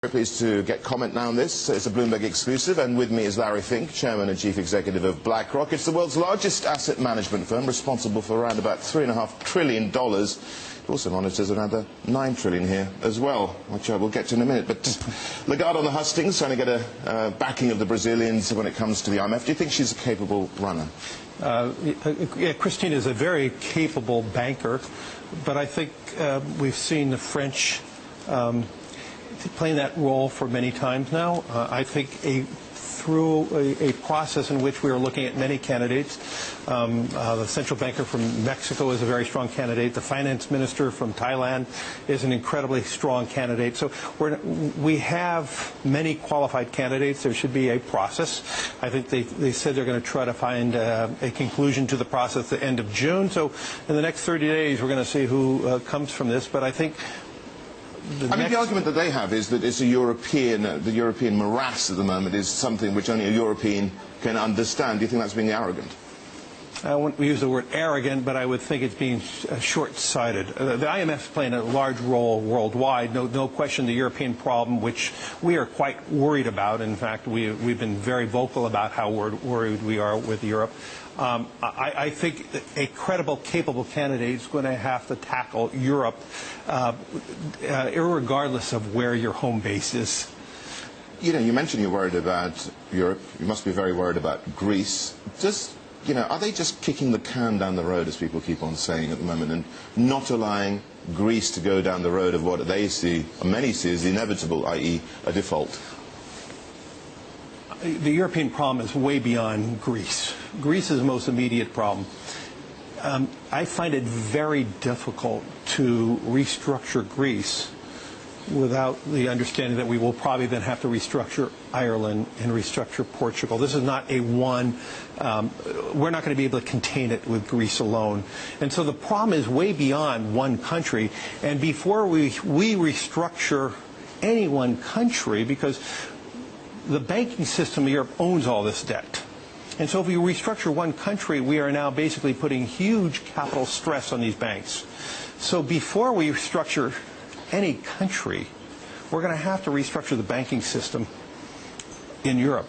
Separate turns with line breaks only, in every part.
Very pleased to get comment now on this. It's a Bloomberg exclusive, and with me is Larry Fink, Chairman and Chief Executive of BlackRock. It's the world's largest asset management firm, responsible for around about $3.5 trillion. It also monitors around $9 trillion here as well, which I will get to in a minute. But Lagarde on the hustings, trying to get a backing of the Brazilians when it comes to the IMF. Do you think she's a capable runner?
Yeah, Christine is a very capable banker, but I think we've seen the French playing that role for many times now. I think through a process in which we are looking at many candidates. The central banker from Mexico is a very strong candidate. The finance minister from Thailand is an incredibly strong candidate. So we have many qualified candidates. There should be a process. I think they said they're going to try to find a conclusion to the process at the end of June. So in the next 30 days, we're going to see who comes from this. But I think
the argument that they have is that it's the European morass at the moment is something which only a European can understand. Do you think that's being arrogant?
I wouldn't use the word arrogant, but I would think it's being short-sighted. The IMF is playing a large role worldwide. No question the European problem, which we are quite worried about. In fact, we've been very vocal about how worried we are with Europe. I think a credible, capable candidate is going to have to tackle Europe, irregardless of where your home base is.
You know, you mentioned you're worried about Europe. You must be very worried about Greece. Are they just kicking the can down the road, as people keep on saying at the moment, and not allowing Greece to go down the road of what they see, or many see, as the inevitable, i.e. a default?
The European problem is way beyond Greece. Greece is the most immediate problem. I find it very difficult to restructure Greece without the understanding that we will probably then have to restructure Ireland and restructure Portugal. This is not we're not going to be able to contain it with Greece alone. And so the problem is way beyond one country. And before we restructure any one country, because the banking system in Europe owns all this debt. And so if we restructure one country, we are now basically putting huge capital stress on these banks. So before we restructure any country, we're going to have to restructure the banking system in Europe.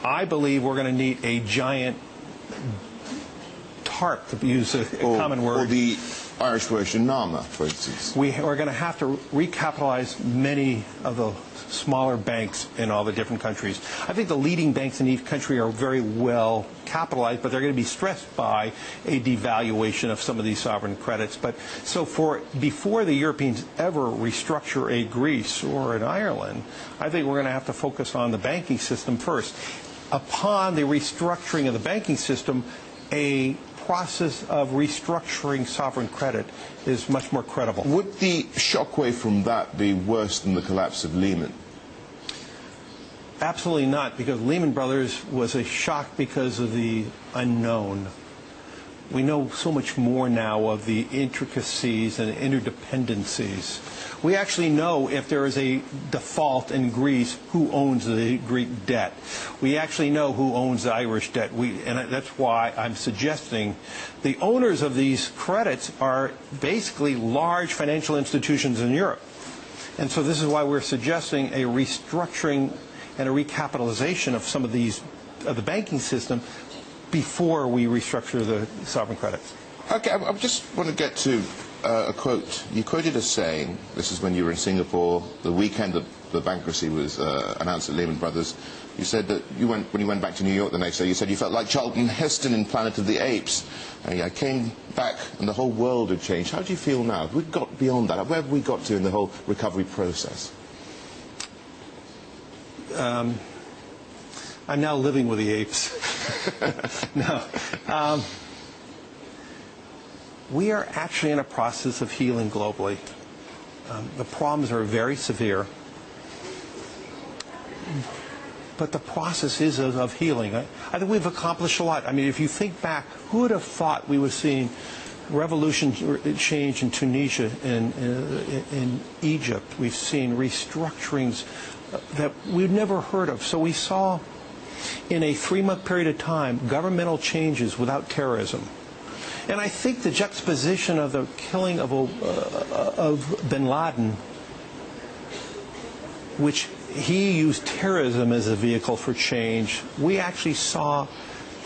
I believe we're going to need a giant TARP, to use a common word.
Or the Irish version NAMA, for instance.
We're going to have to recapitalize many of the smaller banks in all the different countries. I think the leading banks in each country are very well capitalized, but they're going to be stressed by a devaluation of some of these sovereign credits. But so before the Europeans ever restructure a Greece or an Ireland, I think we're going to have to focus on the banking system first. Upon the restructuring of the banking system, a process of restructuring sovereign credit is much more credible.
Would the shockwave from that be worse than the collapse of Lehman?
Absolutely not, because Lehman Brothers was a shock because of the unknown. We know so much more now of the intricacies and interdependencies. We actually know if there is a default in Greece, who owns the Greek debt. We actually know who owns the Irish debt. And that's why I'm suggesting the owners of these credits are basically large financial institutions in Europe. And so this is why we're suggesting a restructuring and a recapitalization of some of these, of the banking system, before we restructure the sovereign credits.
Okay, I just want to get to a quote. You quoted as saying, this is when you were in Singapore, the weekend that the bankruptcy was announced at Lehman Brothers. You said that when you went back to New York the next day, you said you felt like Charlton Heston in Planet of the Apes. And I came back and the whole world had changed. How do you feel now? Have we got beyond that? Where have we got to in the whole recovery process?
I'm now living with the apes. No. We are actually in a process of healing globally. The problems are very severe, but the process is of healing. I think we've accomplished a lot. I mean, if you think back, who would have thought we were seeing revolution change in Tunisia, in Egypt? We've seen restructurings that we've never heard of. So we saw, in a 3-month period of time, governmental changes without terrorism. And I think the juxtaposition of the killing of bin Laden which he used terrorism as a vehicle for change. We actually saw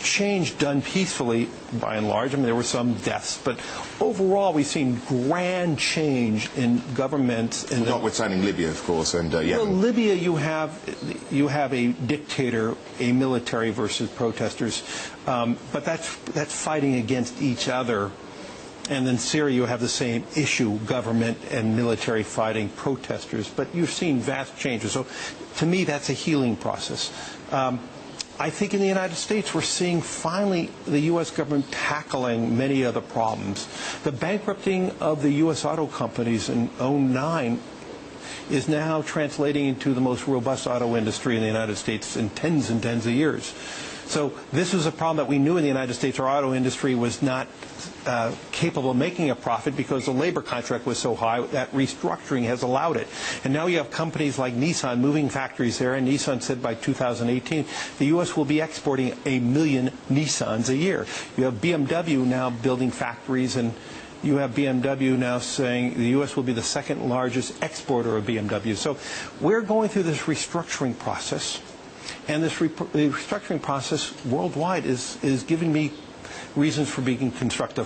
change done peacefully, by and large. I mean, there were some deaths, but overall, we've seen grand change in governments.
Notwithstanding Libya, of course, and Yemen.
Well, Libya, you have a dictator, a military versus protesters, but that's fighting against each other. And in Syria, you have the same issue, government and military fighting protesters. But you've seen vast changes. So to me, that's a healing process. I think in the United States, we're seeing finally the U.S. government tackling many of the problems. The bankrupting of the U.S. auto companies in 2009 is now translating into the most robust auto industry in the United States in tens and tens of years. So this was a problem that we knew in the United States. Our auto industry was not capable of making a profit because the labor contract was so high. That restructuring has allowed it. And now you have companies like Nissan moving factories there, and Nissan said by 2018 the U.S. will be exporting 1 million Nissans a year. You have BMW now building factories, and you have BMW now saying the U.S. will be the second largest exporter of BMW. So we're going through this restructuring process, and this restructuring process worldwide is giving me reasons for being constructive.